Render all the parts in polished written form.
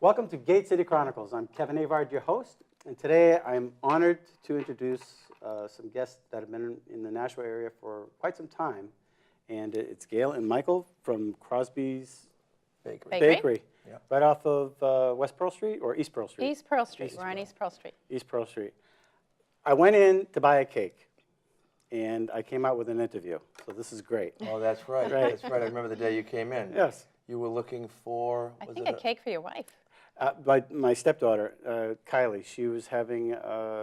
Welcome to Gate City Chronicles. I'm Kevin Avard, your host, and today I'm honored to introduce some guests that have been in the Nashua area for quite some time, and it's Gale and Michael from Crosby's Bakery. Yep. Right off of West Pearl Street or East Pearl Street? East Pearl Street. We're on East Pearl Street. East Pearl Street. I went in to buy a cake, and I came out with an interview, so this is gret. Oh, that's right. Right. That's right. I remember the day you came in. Yes. You were looking for, I was think it a cake for your wife. My stepdaughter, Kylie, she was having,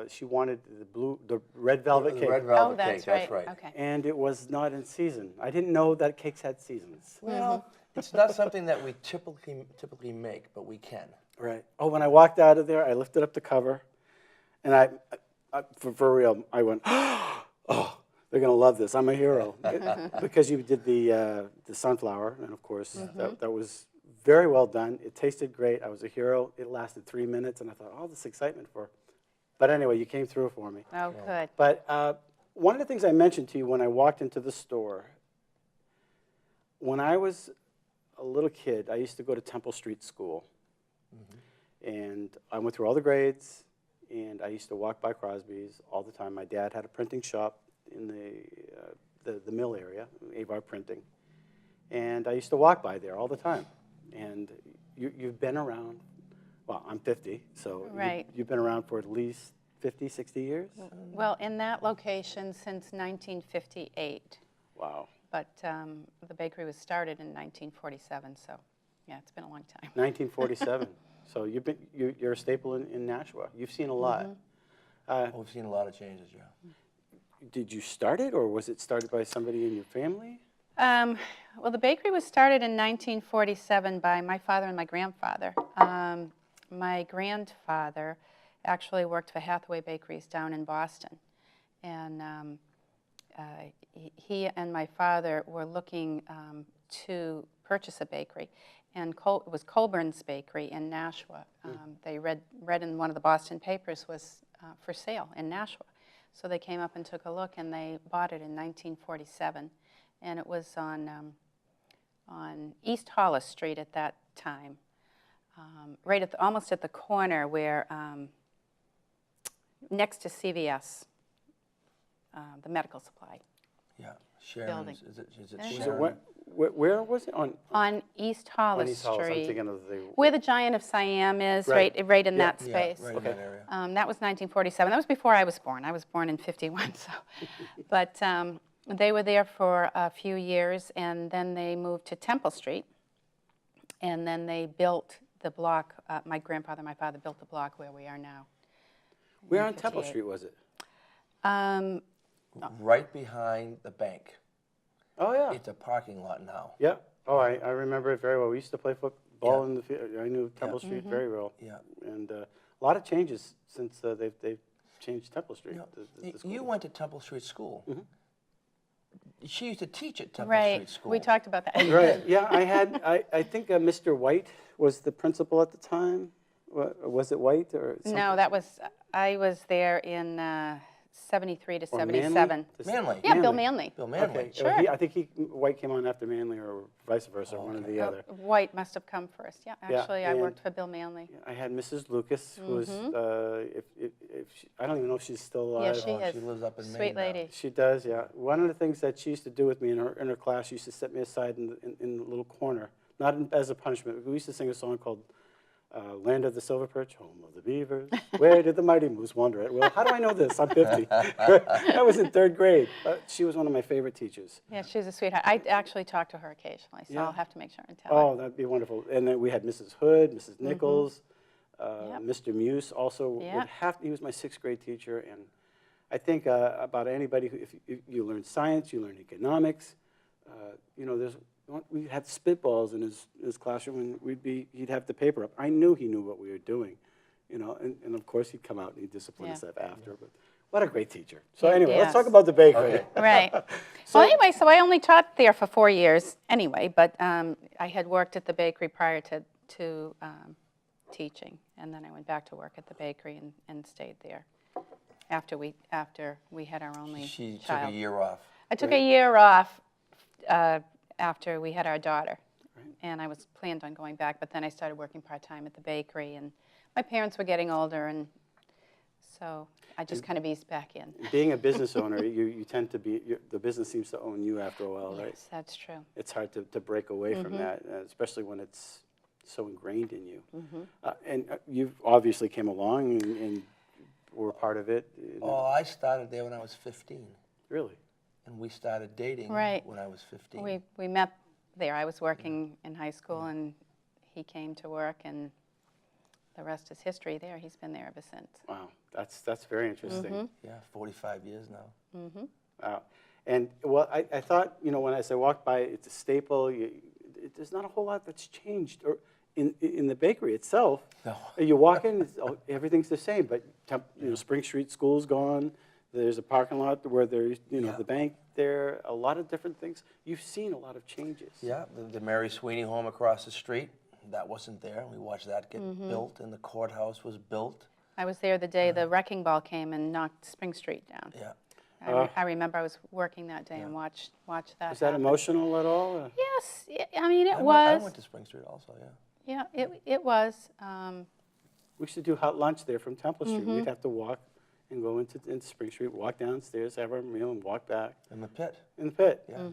she wanted the red velvet the cake. red velvet that's cake, right. that's right. Okay. And it was not in season. I didn't know that cakes had seasons. Well, it's not something that we typically make, but we can. Right. Oh, when I walked out of there, I lifted up the cover, and I for real, I went, oh, they're gonna love this. I'm a hero because you did the sunflower, and of course that was very well done. It tasted great. I was a hero. It lasted 3 minutes, and I thought, all this excitement for. But anyway, you came through for me. Oh, good. But one of the things I mentioned to you when I walked into the store, when I was a little kid, I used to go to Temple Street School. And I went through all the grades, and I used to walk by Crosby's all the time. My dad had a printing shop in the mill area, Avard Printing. And I used to walk by there all the time. And you've been around, well, I'm 50, so Right. you've been around for at least 50, 60 years? Well, in that location since 1958. Wow. But the bakery was started in 1947, so yeah, it's been a long time. 1947. So you're a staple in Nashua. You've seen a lot. We've seen a lot of changes, yeah. Did you start it, or was it started by somebody in your family? Well, the bakery was started in 1947 by my father and my grandfather. My grandfather actually worked for Hathaway Bakeries down in Boston. And he and my father were looking to purchase a bakery. And it was Colburn's Bakery in Nashua. They read in one of the Boston papers was for sale in Nashua. So they came up and took a look, and they bought it in 1947. And it was on East Hollis Street at that time, right at almost at the corner where, next to CVS, the medical supply. Yeah, Sharon's, Building. is it Yeah. Sharon? Where was it? On East Hollis East Hollis. I'm Street, thinking of the... where the Giant of Siam is, Right. right in Yeah. that space. Yeah, right in that area. That was 1947. That was before I was born. I was born in 51, so. But they were there for a few years, and then they moved to Temple Street, and then they built the block. My grandfather and my father built the block where we are now. Where on Temple Street was it? Right behind the bank. Oh, yeah. It's a parking lot now. Yeah. Oh, I remember it very well. We used to play football in the field. I knew Temple Street very well. Yeah. And a lot of changes since they've changed Temple Street. You, the school. you went to Temple Street School. She used to teach at Temple Right. Street School. We talked about that. Right. Yeah, I think Mr. White was the principal at the time. Was it White or something? No, I was there in 73 to Or 77. Manley. Yeah, Bill Manley. Bill Manley. Okay. Sure. I think White came on after Manley, or vice versa, one or the other. White must have come first. Yeah, Yeah, actually, I and- worked for Bill Manley. I had Mrs. Lucas, who was, I don't even know if she's still alive. Yeah, she is. She lives up in Maine Sweet now. lady. She does, yeah. One of the things that she used to do with me in her class, she used to set me aside in the little corner, not as a punishment. We used to sing a song called Land of the Silver Perch, Home of the Beavers. Where did the mighty moose wander at? Well, how do I know this? I'm 50. I was in 3rd grade. She was one of my favorite teachers. Yeah, she's a sweetheart. I actually talk to her occasionally, so Yeah. I'll have to make sure and tell her. Oh, that'd be wonderful. And then we had Mrs. Hood, Mrs. Nichols, Yep. Mr. Muse also. Yeah. He was my 6th grade teacher, and I think about anybody who, if you learn science, you learn economics. We had spitballs in his classroom, and he'd have the paper up. I knew he knew what we were doing, and of course he'd come out and he'd discipline us after. But what a great teacher. So anyway, let's talk about the bakery. Okay. Right. Well, anyway, so I only taught there for 4 years anyway, but I had worked at the bakery prior to teaching, and then I went back to work at the bakery and stayed there after we had our only She took child. a year off. I took a year off after we had our daughter. Right. and I was planned on going back, but then I started working part-time at the bakery, and my parents were getting older, and so I just kind of eased back in. Being a business owner, you tend to be, the business seems to own you after a while, right? Yes, that's true. It's hard to break away from that, especially when it's so ingrained in you. And you obviously came along and were part of it. Oh, I started there when I was 15. Really? And we started dating when I was 15. We met there. I was working in high school, and he came to work, and the rest is history there. He's been there ever since. Wow, that's very interesting. Yeah, 45 years now. Wow. And well, I thought, you know, when I walked by, it's a staple. There's not a whole lot that's changed, or in the bakery itself. No. You walk in, everything's the same. But you know, Spring Street School's gone. There's a parking lot where there's, you know, the bank there. A lot of different things. You've seen a lot of changes. Yeah, the Mary Sweeney home across the street, that wasn't there. We watched that get built, and the courthouse was built. I was there the day the wrecking ball came and knocked Spring Street down. Yeah. I remember I was working that day and watched that. Was that happen. emotional at all? Yes, I mean it I was. went to Spring Street also, yeah. Yeah, it was. We used to do hot lunch there from Temple Street. We'd have to walk and go into Spring Street, walk downstairs, have our meal, and walk back. In the pit. In the pit. Yeah.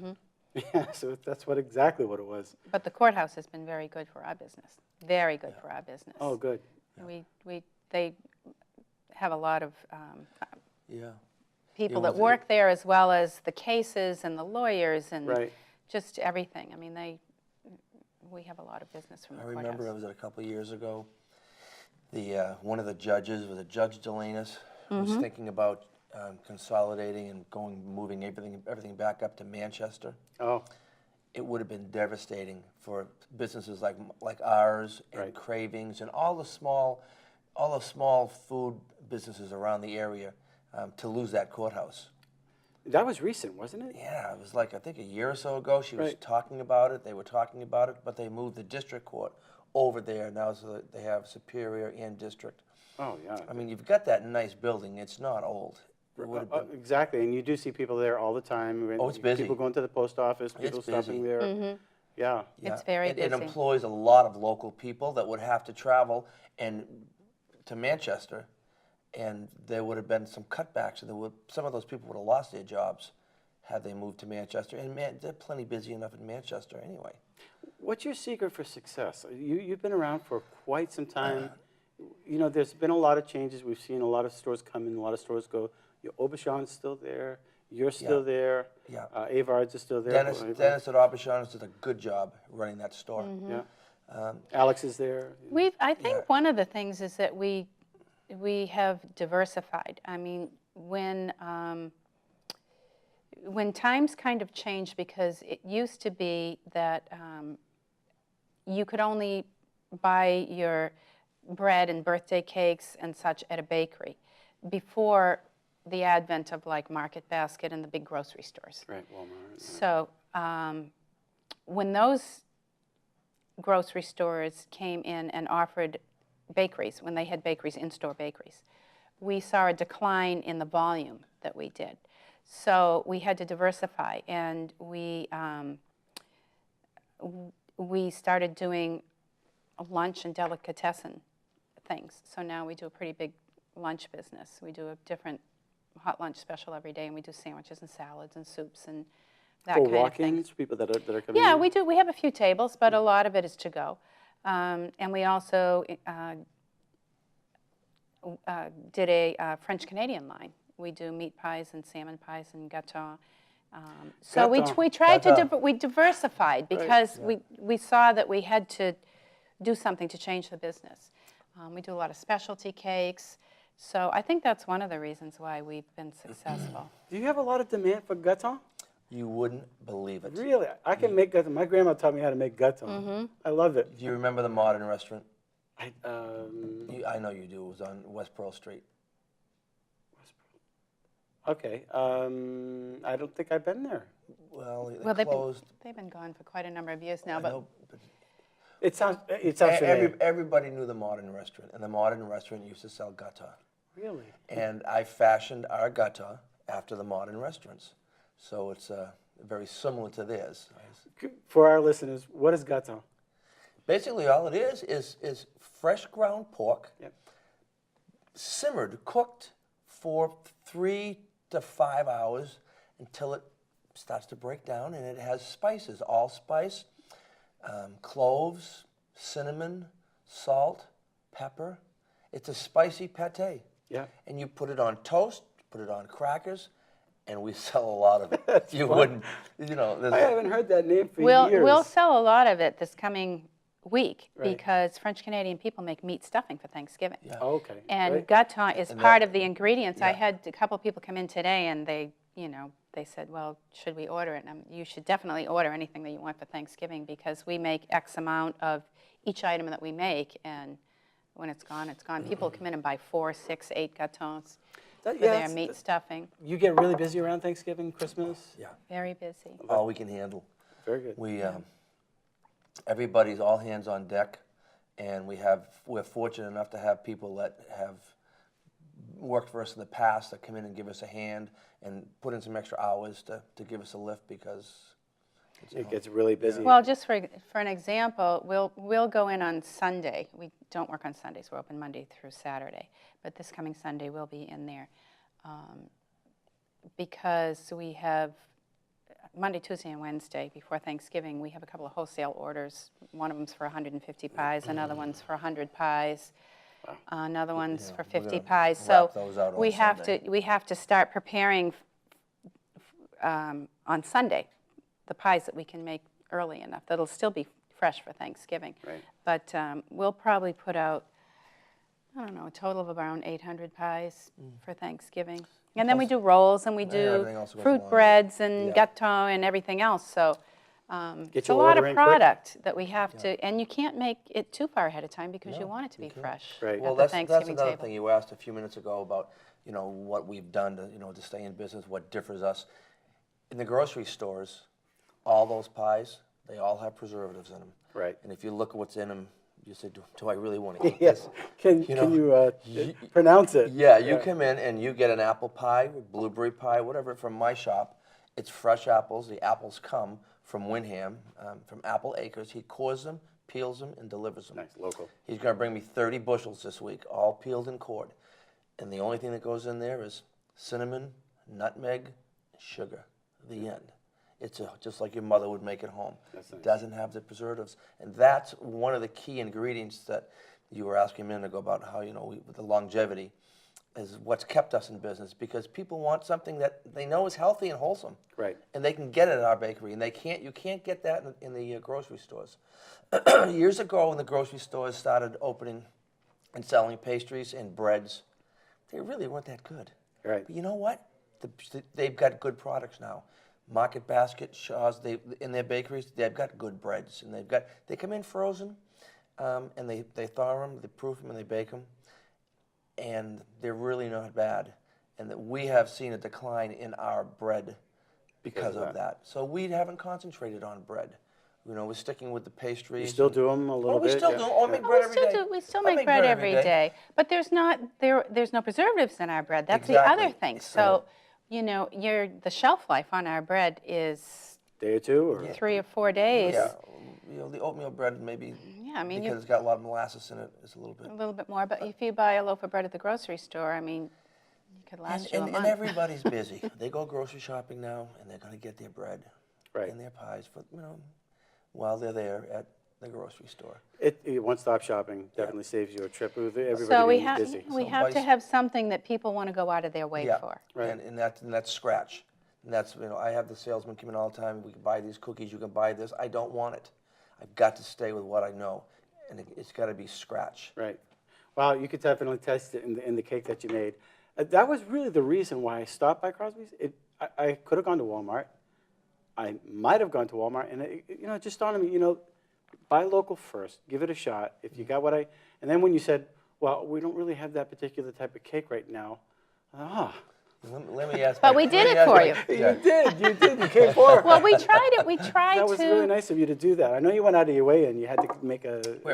Yeah, so that's exactly what it was. But the courthouse has been very good for our business. Very good for our business. Oh, good. They have a lot of Yeah. people Yeah, that well, work there, as well as the cases and the lawyers and Right. just everything. I mean, we have a lot of business from the I courthouse. remember it was a couple of years ago. One of the judges, was a Judge Delanus, was thinking about consolidating and moving everything back up to Manchester. Oh, It would have been devastating for businesses like ours and Right. Cravings and all the small food businesses around the area to lose that courthouse. that was recent, wasn't it? Yeah, it was like, I think a year or so ago, she was Right. talking about it, they were talking about it, but they moved the district court over there now, so that they have Superior and District. Oh, yeah. I mean, you've got that nice building, it's not old. It would have been, Exactly, and you do see people there all the time. Oh, it's busy. People going to the post office, people stopping busy. there. Yeah. It's very It busy. employs a lot of local people that would have to travel to Manchester, and there would have been some cutbacks, and some of those people would have lost their jobs had they moved to Manchester. And they're plenty busy enough in Manchester anyway. What's your secret for success? You've been around for quite some time. You know, there's been a lot of changes. We've seen a lot of stores come in, a lot of stores go. Your Aubuchon's still there. You're still there. Yeah. Avard's is still there. Dennis at Aubuchon's did a good job running that store. Yeah. Alex is there. I think one of the things is that we have diversified. I mean, when times kind of changed, because it used to be that you could only buy your bread and birthday cakes and such at a bakery before the advent of like Market Basket and the big grocery stores. Right, Walmart. So when those grocery stores came in and offered bakeries, when they had bakeries, in-store bakeries, we saw a decline in the volume that we did. So we had to diversify, and we started doing a lunch and delicatessen things. So now we do a pretty big lunch business. We do a different hot lunch special every day, and we do sandwiches and salads and soups and that For kind of thing. walk-ins, people that are coming Yeah, in? we do. We have a few tables, but a lot of it is to go. And we also did a French-Canadian line. We do meat pies and salmon pies and gâteau. So Gâteau. we tried to Gâteau. we diversified because we saw that we had to do something to change the business. We do a lot of specialty cakes. So I think that's one of the reasons why we've been successful. Do you have a lot of demand for gâteau? You wouldn't believe it. Really? I can make gâteau. My grandma taught me how to make gâteau. I love it. Do you remember the Modern Restaurant? I I know you do. It was on West Pearl Street. Okay. I don't think I've been there. Well, Well, they closed. they've been gone for quite a number of years now, I but know, but It sounds familiar. everybody knew the Modern Restaurant, and the Modern Restaurant used to sell gâteau. Really? And I fashioned our gâteau after the Modern Restaurants. So it's very similar to theirs. For our listeners, what is gâteau? Basically, all it is fresh ground pork, Yep. simmered, cooked for 3 to 5 hours until it starts to break down, and it has spices, allspice, cloves, cinnamon, salt, pepper. It's a spicy pate. Yeah. And you put it on toast, put it on crackers, and we sell a lot of it. That's You fun. wouldn't, you know. I haven't heard that name for We'll years. sell a lot of it this coming week Right. because French Canadian people make meat stuffing for Thanksgiving. Yeah. Oh, okay. And Right. gratin is And part that- of the ingredients. I yeah. had a couple people come in today, and they said, "Well, should we order it?" And you should definitely order anything that you want for Thanksgiving because we make X amount of each item that we make, and when it's gone, it's gone. People come in and buy 4, 6, 8 gâteaux for their that's- meat stuffing. You get really busy around Thanksgiving, Christmas? Yeah, Very busy. all we can handle. Very good. We, everybody's all hands on deck, and we're fortunate enough to have people that have worked for us in the past that come in and give us a hand and put in some extra hours to give us a lift because It gets really busy. Well, just for an example, we'll go in on Sunday. We don't work on Sundays. We're open Monday through Saturday. But this coming Sunday, we'll be in there because we have Monday, Tuesday, and Wednesday before Thanksgiving. We have a couple of wholesale orders. One of them's for 150 pies. Another one's for 100 pies. Another one's for we're 50 gonna pies. So wrap those out on we have Sunday. to start preparing on Sunday the pies that we can make early enough that'll still be fresh for Thanksgiving. Right. But we'll probably put out, I don't know, a total of around 800 pies for Thanksgiving. And then we do rolls and we do everything else goes along fruit with it. breads and Yeah. gâteaux and everything else. So Get it's a your lot order of in quick. product that we have to, and you can't make it too far ahead of time because you want it to be fresh Right. Well, at the that's Thanksgiving another table. thing you asked a few minutes ago about, what we've done to stay in business, what differs us. In the grocery stores, all those pies, they all have preservatives in them. Right. And if you look at what's in them, you say, do I really want to eat Yes. this? Can you pronounce it? Yeah, you come in and you get an apple pie, blueberry pie, whatever, from my shop. It's fresh apples. The apples come from Windham, from Apple Acres. He cores them, peels them, and delivers them. Nice, local. He's going to bring me 30 bushels this week, all peeled and cored. And the only thing that goes in there is cinnamon, nutmeg, sugar. The end. It's just like your mother would make at home. That's nice. It doesn't have the preservatives. And that's one of the key ingredients that you were asking a minute ago about how, with the longevity is what's kept us in business because people want something that they know is healthy and wholesome. Right. And they can get it at our bakery. And you can't get that in the grocery stores. Years ago when the grocery stores started opening and selling pastries and breads, they really weren't that good. Right. But you know what? They've got good products now. Market Basket, Shaw's, in their bakeries, they've got good breads, and they come in frozen, and they thaw them, they proof them, and they bake them, and they're really not bad. And that we have seen a decline in our bread because of that. So we haven't concentrated on bread. We're sticking with the pastries. You still do them a little Oh, we bit? still do. Oh, I make bread every day. We still I make bread every day. But there's no preservatives in our bread. That's the other Exactly. thing. So, the shelf life on our bread is Day or two? Or? 3 or 4 days. Yeah, the oatmeal bread maybe. Yeah, I mean, because it's got a lot of molasses in it, it's a little bit. a little bit more. But if you buy a loaf of bread at the grocery store, I mean, it could last you a And month. everybody's busy. They go grocery shopping now, and they're going to get their bread Right. and their pies for while they're there at the grocery store. One-stop shopping definitely saves you a trip with everybody So we being have busy. we So have to vice- have something that people want to go out of their way Yeah, for. Right. and that's scratch. And that's I have the salesman come in all the time. We can buy these cookies. You can buy this. I don't want it. I've got to stay with what I know, and it's got to be scratch. Right. Well, you could definitely taste it in the cake that you made. That was really the reason why I stopped by Crosby's. I could have gone to Walmart. I might have gone to Walmart, and it just dawned on me, buy local first. Give it a shot. If you got and then when you said, well, we don't really have that particular type of cake right now, Let me ask. But we did it for you. Yeah. You did. You came forward. Well, we tried it. We tried That was to. really nice of you to do that. I know you went out of your way and you had to make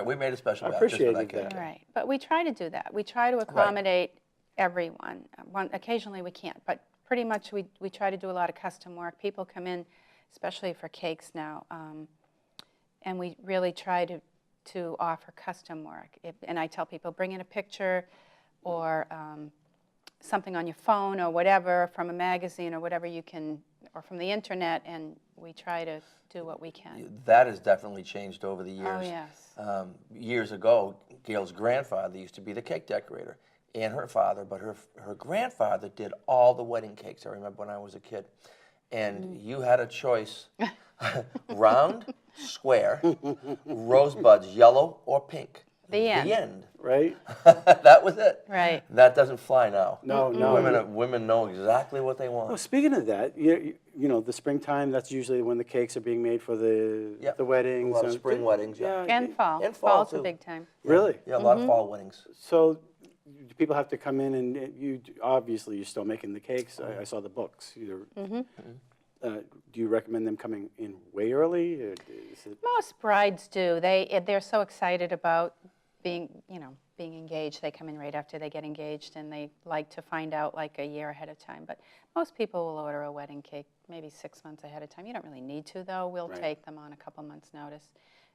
We made a special I batch just for appreciated that cake. that. Right, but we try to do that. We try to accommodate everyone. Occasionally we can't, but pretty much we try to do a lot of custom work. People come in, especially for cakes now, and we really try to to offer custom work. And I tell people, bring in a picture or something on your phone or whatever from a magazine or whatever you can, or from the internet, and we try to do what we can. That has definitely changed over the years. Oh, yes. Years ago, Gale's grandfather used to be the cake decorator, and her father, but her grandfather did all the wedding cakes. I remember when I was a kid. And you had a choice, round, square, rosebuds, yellow or pink. The end. The end. Right? That was it. Right. That doesn't fly now. No, no. Women know exactly what they want. Well, speaking of that, you know, the springtime, that's usually when the cakes are being made for the Yep. the weddings. A lot of spring weddings, yeah. And fall. And fall, Fall's a too. big time. Really? Yeah, a lot of fall weddings. So do people have to come in and you, obviously you're still making the cakes. I saw the books. Do you recommend them coming in way early? Or is it... Most brides do. They're so excited about being engaged. They come in right after they get engaged, and they like to find out like a year ahead of time. But most people will order a wedding cake maybe 6 months ahead of time. You don't really need to, though. We'll take them on a couple months' notice.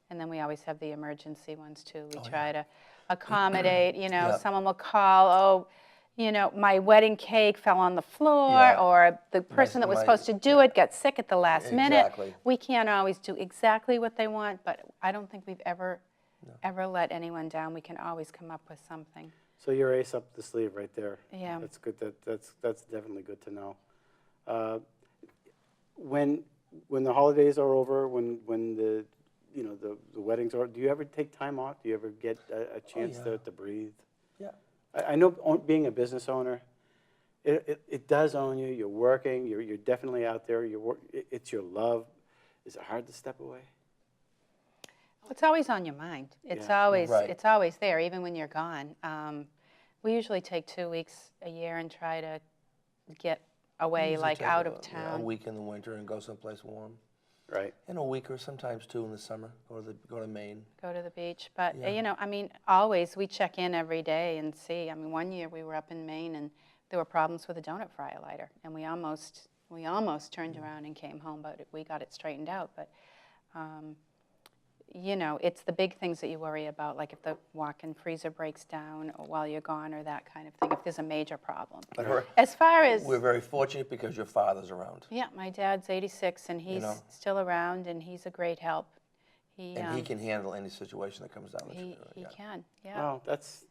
And then we always have the emergency ones, too. We try to accommodate, someone will call, my wedding cake fell on the floor, or the person that was supposed to do it got sick at the last minute. Exactly. We can't always do exactly what they want, but I don't think we've ever let anyone down. We can always come up with something. So you're ace up the sleeve right there. Yeah. That's good. That's definitely good to know. When the holidays are over, when the the weddings are, do you ever take time off? Do you ever get a chance to breathe? Mm-hmm. Yeah. I know being a business owner, it does own you. You're working. You're definitely out there. It's your love. Is it hard to step away? It's always on your mind. It's Yeah. always Right. it's always there, even when you're gone. We usually take 2 weeks a year and try to get away, Usually like take out a of town. A week in the winter and go someplace warm. Right. And a week or sometimes 2 in the summer. Go to Maine. Go to the beach. But, Yeah. always we check in every day and see. One year we were up in Maine and there were problems with a donut fryer lighter. And we almost turned around and came home, but we got it straightened out. But, it's the big things that you worry about, like if the walk-in freezer breaks down or while you're gone or that kind of thing, if there's a major problem. But As far as... we're very fortunate because your father's around. Yeah, my dad's 86, and he's still around, and he's a great help. And he can handle any situation that comes down. He can, yeah. Oh, that's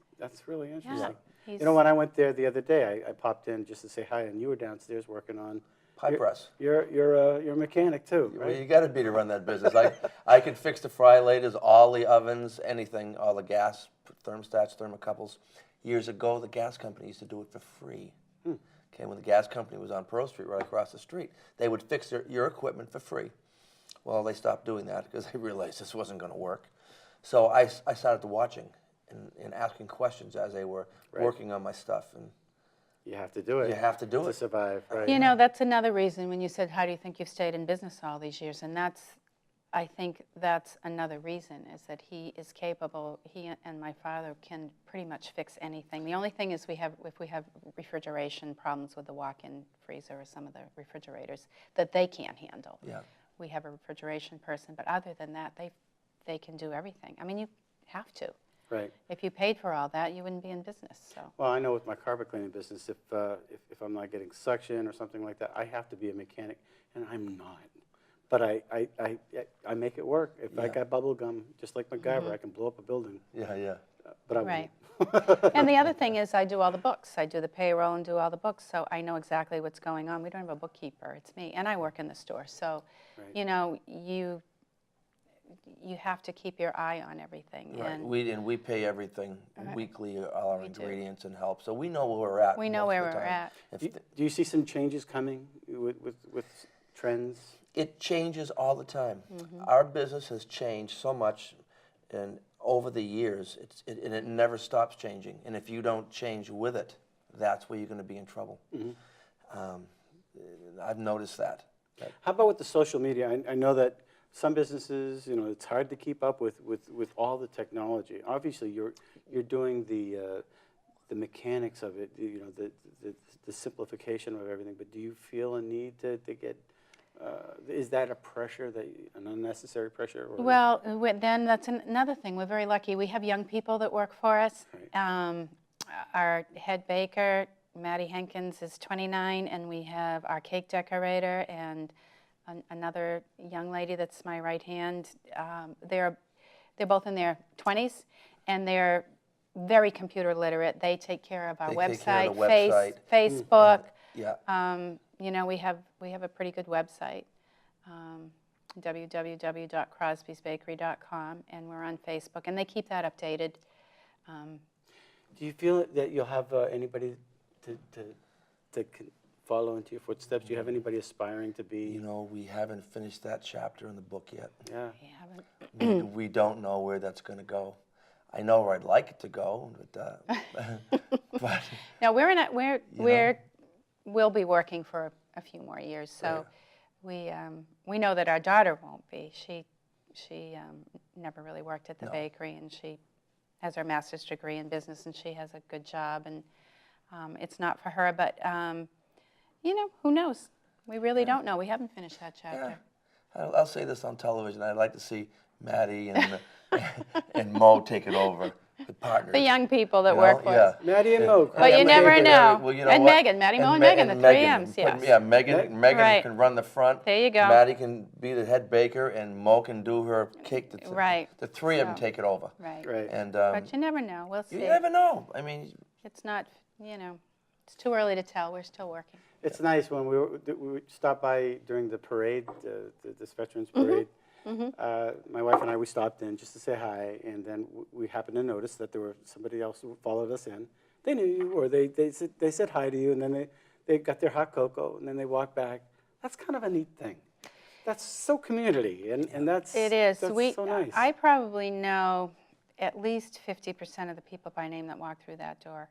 really interesting. he's- When I went there the other day, I popped in just to say hi, and you were downstairs working on Pie press. You're a mechanic too, Well, right? you got to be to run that business. I could fix the fry laters, all the ovens, anything, all the gas thermostats, thermocouples. Years ago, the gas company used to do it for free. Okay, when the gas company was on Pearl Street, right across the street, they would fix your equipment for free. Well, they stopped doing that because they realized this wasn't going to work. So I started watching and asking questions as they were working on my stuff. And You have to do it. you have to do to it. survive, right? That's another reason when you said, how do you think you've stayed in business all these years? And I think that's another reason, is that he is capable. He and my father can pretty much fix anything. The only thing is if we have refrigeration problems with the walk-in freezer or some of the refrigerators that they can't handle. Yeah. We have a refrigeration person, but other than that, they can do everything. You have to. Right. If you paid for all that, you wouldn't be in business. So. Well, I know with my carpet cleaning business, if I'm not getting suction or something like that, I have to be a mechanic, and I'm not. But I make it work. If I got bubble gum, just like MacGyver, I can blow up a building. Yeah. But I Right. won't. And the other thing is I do all the books. I do the payroll and do all the books, so I know exactly what's going on. We don't have a bookkeeper. It's me. And I work in the store. So, you have to keep your eye on everything. Right. And We pay everything weekly, all our We do. ingredients and help. So we know where we're at. we know most where of the we're time. at. If Do you see some changes coming with trends? It changes all the time. Mm-hmm. Our business has changed so much, and over the years, and it never stops changing. And if you don't change with it, that's where you're going to be in trouble. I've noticed that. How about with the social media? I know that some businesses, it's hard to keep up with all the technology. Obviously, you're doing the mechanics of it, the simplification of everything. But do you feel a need to get Is that a pressure, an unnecessary pressure? Or Well, then that's another thing. We're very lucky. We have young people that work for us. Right. Our head baker, Maddie Henkins, is 29, and we have our cake decorator and another young lady that's my right hand. They're both in their 20s, and they're very computer literate. They take care of our They website, take care of the website. Facebook. Yeah. You know, we have a pretty good website, www.crosbysbakery.com, and we're on Facebook, and they keep that updated. Do you feel that you'll have anybody to follow into your footsteps? Do you have anybody aspiring to be? You know, we haven't finished that chapter in the book yet. Yeah. We haven't. We don't know where that's going to go. I know where I'd like it to go, but No, we'll be working for a few more years. So we know that our daughter won't be. She never really worked at the bakery, and she has her master's degree in business, and she has a good job, and it's not for her. But you know, who knows? We really don't know. We haven't finished that chapter. Yeah. I'll say this on television. I'd like to see Maddie and and Mo take it over. The partners. The young people that work for us. Maddie and Mo. But you never know. Well, you know and what? Megan, Maddie, Mo, and Megan, the three M's, yes. Yeah, Megan Right. can run the front. There you go. Maddie can be the head baker, and Mo can do her cake. Right. The three of them take it over. Right. Right. And But you never know. We'll see. you never know. I mean, It's not, you know, it's too early to tell. We're still working. It's nice when we stopped by during the parade, this Veterans Parade. My wife and I, we stopped in just to say hi, and then we happened to notice that there were somebody else who followed us in. They knew you, or they said hi to you, and then they got their hot cocoa, and then they walked back. That's kind of a neat thing. That's so community, and that's It is. That's so nice. I probably know at least 50% of the people by name that walk through that door.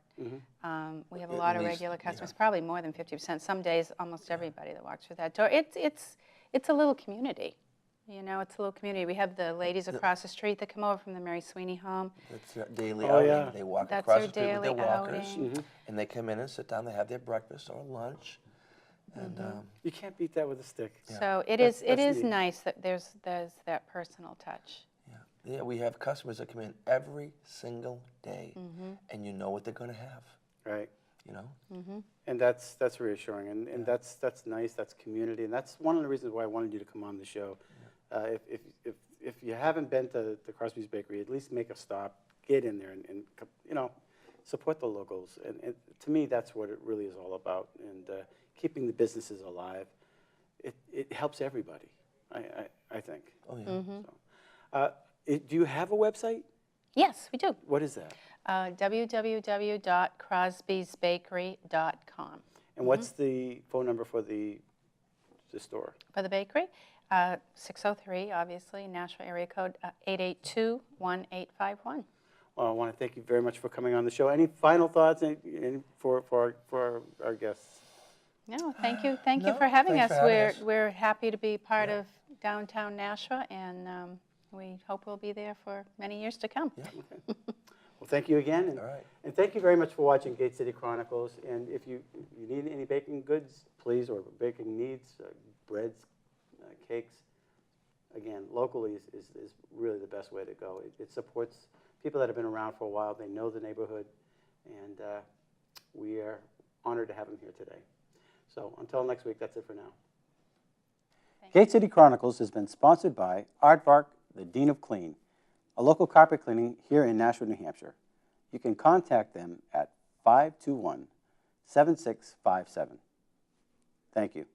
We have a lot of regular customers, probably more than 50%. Some days, almost everybody that walks through that door. It's a little community. You know, it's a little community. We have the ladies across the street that come over from the Mary Sweeney home. it's their daily Oh, outing. yeah. They walk That's across their the street with their daily walkers, outing. and they come in and sit down. They have their breakfast or lunch, and You can't beat that with a stick. So it That's is neat. nice that there's that personal touch. yeah, we have customers that come in every single day, and you know what they're going to have. Right. You know. And that's reassuring, and that's nice. That's community, and that's one of the reasons why I wanted you to come on the show. If you haven't been to Crosby's Bakery, at least make a stop, get in there, and you know, support the locals. And to me, that's what it really is all about. And keeping the businesses alive, it helps everybody. I think. Oh yeah. So, do you have a website? Yes, we do. What is that? www.crosbysbakery.com. And what's the phone number for the store? For the bakery, 603, obviously, Nashua area code 882-1851. Well, I want to thank you very much for coming on the show. Any final thoughts for our guests? No, thank you. Thank you No, for having thanks us. for having us. We're happy to be part of downtown Nashua, and we hope we'll be there for many years to come. Yeah. Okay. Well, thank you again. And, All right. and thank you very much for watching Gate City Chronicles. And if you need any baking goods, please, or baking needs, breads, cakes, again, locally is really the best way to go. It supports people that have been around for a while. They know the neighborhood, and we are honored to have them here today. So until next week, that's it for now. Gate City Chronicles has been sponsored by Aardvark, the Dean of Clean, a local carpet cleaning here in Nashua, New Hampshire. You can contact them at 521-7657. Thank you.